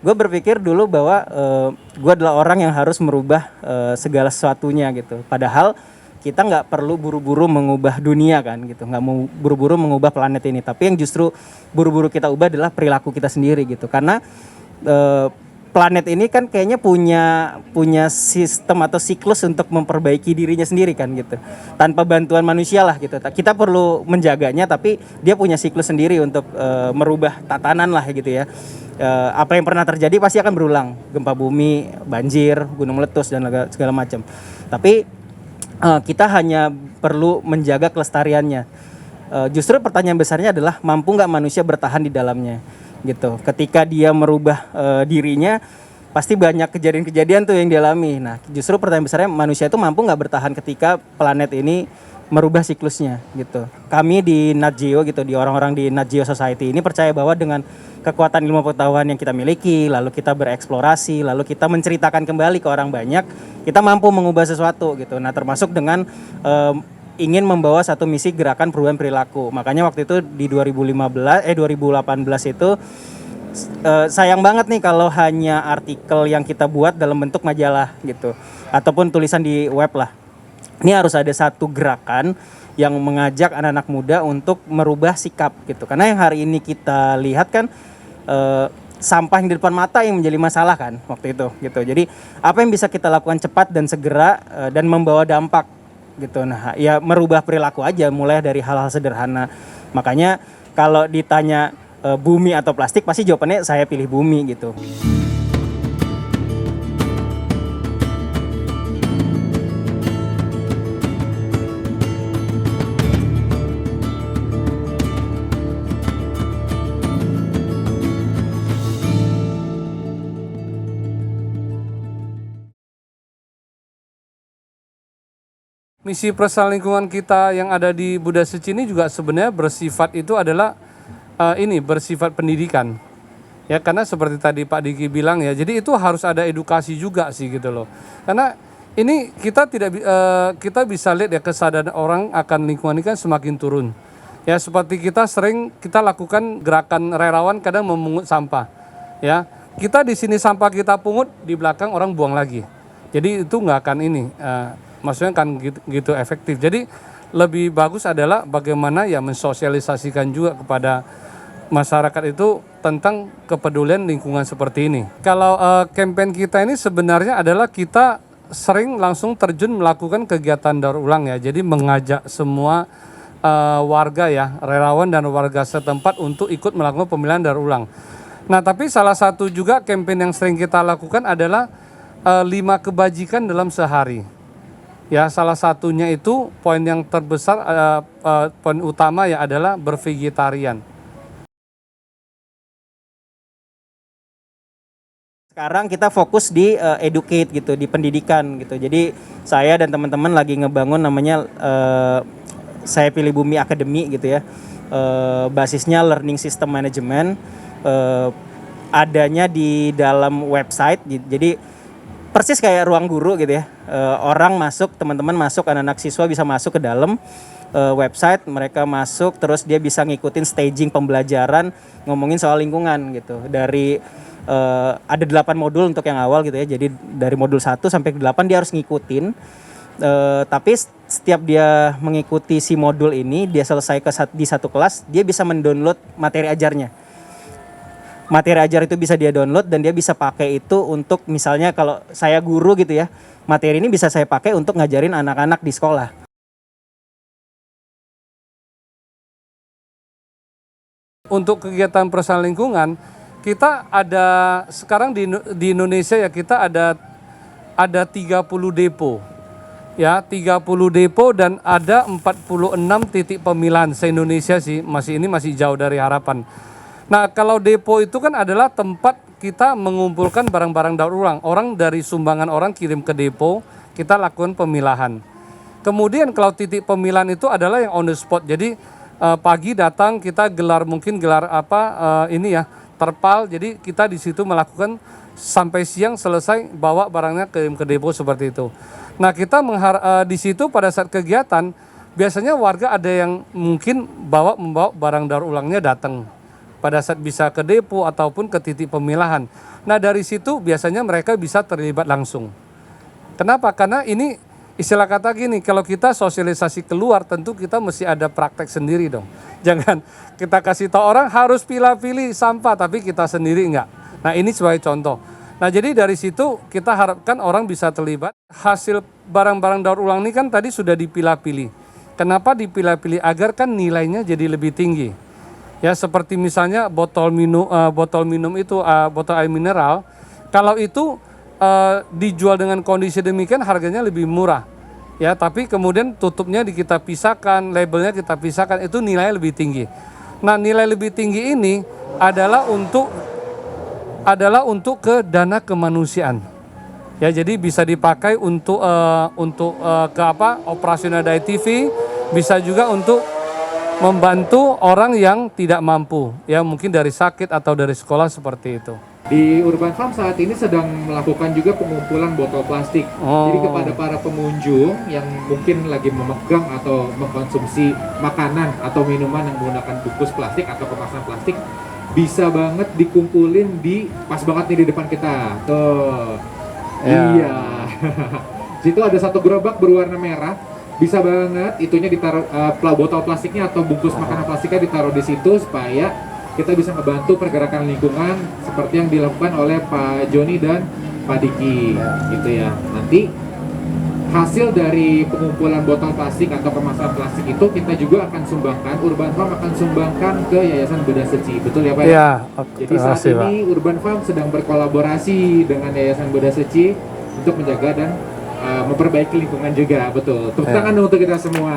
gue berpikir dulu bahwa gue adalah orang yang harus merubah segala sesuatunya gitu. Padahal kita nggak perlu buru-buru mengubah dunia kan gitu, nggak mau buru-buru mengubah planet ini. Tapi yang justru buru-buru kita ubah adalah perilaku kita sendiri gitu. Karena planet ini kan kayaknya punya sistem atau siklus untuk memperbaiki dirinya sendiri kan gitu, tanpa bantuan manusia lah gitu. Kita perlu menjaganya, tapi dia punya siklus sendiri untuk merubah tatanan lah gitu ya. Apa yang pernah terjadi pasti akan berulang, gempa bumi, banjir, gunung meletus dan segala macam. Tapi kita hanya perlu menjaga kelestariannya. Justru pertanyaan besarnya adalah mampu nggak manusia bertahan di dalamnya gitu. Ketika dia merubah dirinya, pasti banyak kejadian-kejadian tuh yang dialami. Nah, justru pertanyaan besarnya manusia itu mampu nggak bertahan ketika planet ini merubah siklusnya gitu. Kami di Nat Geo gitu, di orang-orang di Nat Geo Society ini percaya bahwa dengan kekuatan ilmu pengetahuan yang kita miliki, lalu kita bereksplorasi, lalu kita menceritakan kembali ke orang banyak, kita mampu mengubah sesuatu gitu. Nah, termasuk dengan ingin membawa satu misi gerakan perubahan perilaku. Makanya waktu itu di 2018 itu sayang banget nih kalau hanya artikel yang kita buat dalam bentuk majalah gitu, ataupun tulisan di web lah. Ini harus ada satu gerakan yang mengajak anak-anak muda untuk merubah sikap gitu. Karena yang hari ini kita lihat kan sampah yang di depan mata yang menjadi masalah kan waktu itu gitu. Jadi apa yang bisa kita lakukan cepat dan segera dan membawa dampak gitu. Nah, ya merubah perilaku aja, mulai dari hal-hal sederhana. Makanya kalau ditanya bumi atau plastik, pasti jawabannya saya pilih bumi gitu. Misi pelestarian lingkungan kita yang ada di Buddha Suci ini juga sebenarnya bersifat itu adalah bersifat pendidikan. Ya, karena seperti tadi Pak Diki bilang ya, jadi itu harus ada edukasi juga sih gitu loh. Karena ini kita bisa lihat ya, kesadaran orang akan lingkungan ini kan semakin turun. Ya, seperti kita lakukan gerakan relawan kadang memungut sampah. Ya, kita di sini sampah kita pungut, di belakang orang buang lagi. Jadi itu nggak akan maksudnya kan gitu efektif. Jadi lebih bagus adalah bagaimana ya mensosialisasikan juga kepada masyarakat itu tentang kepedulian lingkungan seperti ini. Kalau campaign kita ini sebenarnya adalah kita sering langsung terjun melakukan kegiatan daur ulang ya. Jadi mengajak semua warga ya, relawan dan warga setempat untuk ikut melakukan pemilihan daur ulang. Nah, tapi salah satu juga campaign yang sering kita lakukan adalah 5 kebajikan dalam sehari. Ya, salah satunya itu poin yang terbesar, poin utama ya adalah bervegetarian. Sekarang kita fokus di educate gitu, di pendidikan gitu. Jadi saya dan teman-teman lagi ngebangun namanya Saya Pilih Bumi Academy gitu ya. Basisnya learning system management, adanya di dalam website. Jadi persis kayak ruang guru gitu ya. Orang masuk, teman-teman masuk, anak-anak siswa bisa masuk ke dalam website, mereka masuk, terus dia bisa ngikutin staging pembelajaran ngomongin soal lingkungan gitu. Dari ada 8 modul untuk yang awal gitu ya. Jadi dari modul 1 sampai ke 8 dia harus ngikutin. Tapi setiap dia mengikuti si modul ini, dia selesai di satu kelas, dia bisa mendownload materi ajarnya. Materi ajar itu bisa dia download dan dia bisa pakai itu untuk, misalnya kalau saya guru gitu ya, materi ini bisa saya pakai untuk ngajarin anak-anak di sekolah. Untuk kegiatan pelestarian lingkungan, kita ada sekarang di Indonesia ya, kita ada 30 depo. Ya, 30 depo dan ada 46 titik pemilahan se-Indonesia sih, masih jauh dari harapan. Nah, kalau depo itu kan adalah tempat kita mengumpulkan barang-barang daur ulang. Orang dari sumbangan orang kirim ke depo, kita lakukan pemilahan. Kemudian kalau titik pemilahan itu adalah yang on the spot. Jadi pagi datang kita gelar terpal. Jadi kita di situ melakukan sampai siang selesai, bawa barangnya kirim ke depo seperti itu. Nah, kita di situ pada saat kegiatan biasanya warga ada yang mungkin membawa barang daur ulangnya datang pada saat bisa ke depo ataupun ke titik pemilahan. Nah dari situ biasanya mereka bisa terlibat langsung. Kenapa? Karena ini istilah kata gini, kalau kita sosialisasi keluar tentu kita mesti ada praktek sendiri dong. Jangan kita kasih tahu orang harus pilih-pilih sampah tapi kita sendiri enggak. Nah ini sebagai contoh. Nah jadi dari situ kita harapkan orang bisa terlibat. Hasil barang-barang daur ulang ini kan tadi sudah dipilah-pilih. Kenapa dipilah-pilih? Agar kan nilainya jadi lebih tinggi. Ya seperti misalnya botol minum itu botol air mineral, kalau itu dijual dengan kondisi demikian harganya lebih murah. Ya tapi kemudian tutupnya kita pisahkan, labelnya kita pisahkan, itu nilainya lebih tinggi. Nah nilai lebih tinggi ini adalah untuk ke dana kemanusiaan. Ya jadi bisa dipakai untuk operasional dari TV, bisa juga untuk membantu orang yang tidak mampu, ya mungkin dari sakit atau dari sekolah seperti itu. Di Urban Farm saat ini sedang melakukan juga pengumpulan botol plastik. Jadi kepada para pengunjung yang mungkin lagi memegang atau mengkonsumsi makanan atau minuman yang menggunakan bungkus plastik atau kemasan plastik, bisa banget dikumpulin pas banget nih di depan kita. Tuh. Ya. Iya. Situ ada satu gerobak berwarna merah. Bisa banget itunya ditaruh botol plastiknya atau bungkus makanan plastiknya ditaruh di situ supaya kita bisa membantu pergerakan lingkungan seperti yang dilakukan oleh Pak Joni dan Pak Diki gitu ya. Nanti hasil dari pengumpulan botol plastik atau kemasan plastik itu kita juga akan sumbangkan, Urban Farm akan sumbangkan ke Yayasan Beda Seci. Betul ya Pak? Iya. Jadi saat ini Urban Farm sedang berkolaborasi dengan Yayasan Beda Seci untuk menjaga dan memperbaiki lingkungan juga. Betul. Tepuk tangan untuk kita semua.